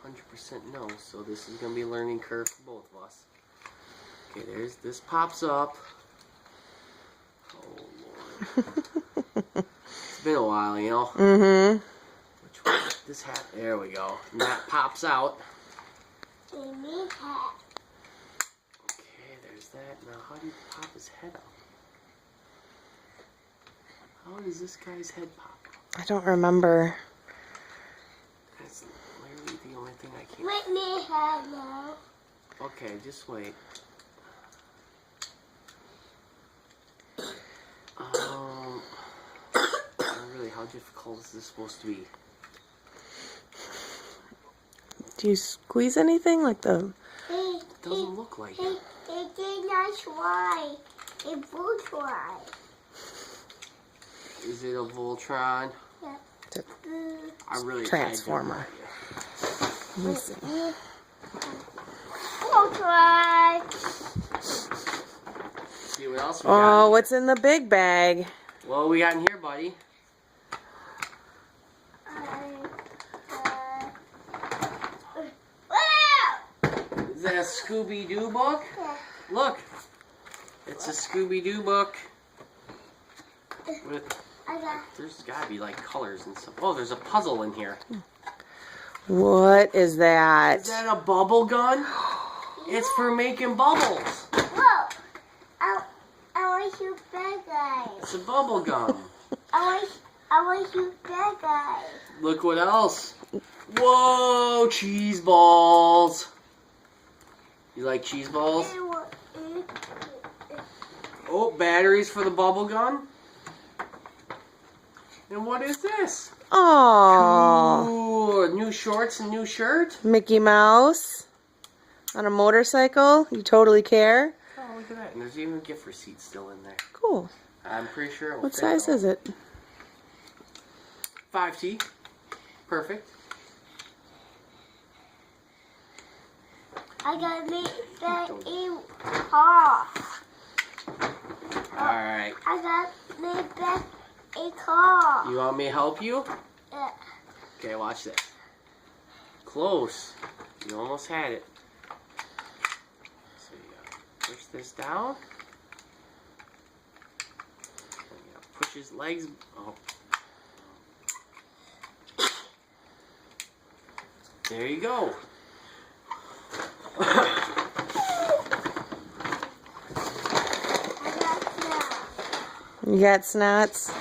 100% no, so this is going to be a learning curve for both of us. Okay, this pops up. Oh, Lord. It's been a while, you know? Mm-hmm. Which one? This hat. There we go. And that pops out. Baby hat. Okay, there's that. Now, how do you pop his head up? How does this guy's head pop up? I don't remember. That's literally the only thing I can't... Let me have now. Okay, just wait. Really, how difficult is this supposed to be? Do you squeeze anything like the... It Doesn't look like it. It did not try. It will try. Is it a Voltron? Yeah. I really Transformer. I Let me see. Will try. See what else we got? Oh, what's in the big bag? What we got in here, buddy? Is that a Scooby-Doo book? Yeah. Look. It's a Scooby-Doo book. With, there's gotta be like colors and stuff. Oh, there's a puzzle in here. What is that? Is that a bubble gun? It's for making bubbles. Whoa! I want you bad guy. It's a bubble gun. I want you bad guy. Look what else. Whoa, cheese balls. You like cheese balls? Oh, batteries for the bubble gun. And what is this? Oh, Ooh, new shorts and new shirt? Mickey Mouse on a motorcycle. You totally care. Oh, look at that. And there's even a gift receipt still in there. Cool. I'm pretty sure it will What fit size though. is it? 5T. Perfect. I gotta make that a car. Alright. I gotta make that a car. You want me to help you? Yeah. Okay, watch this. Close. You almost had it. So you gotta push this down. And you gotta push his legs. Oh. There you go. You got snots?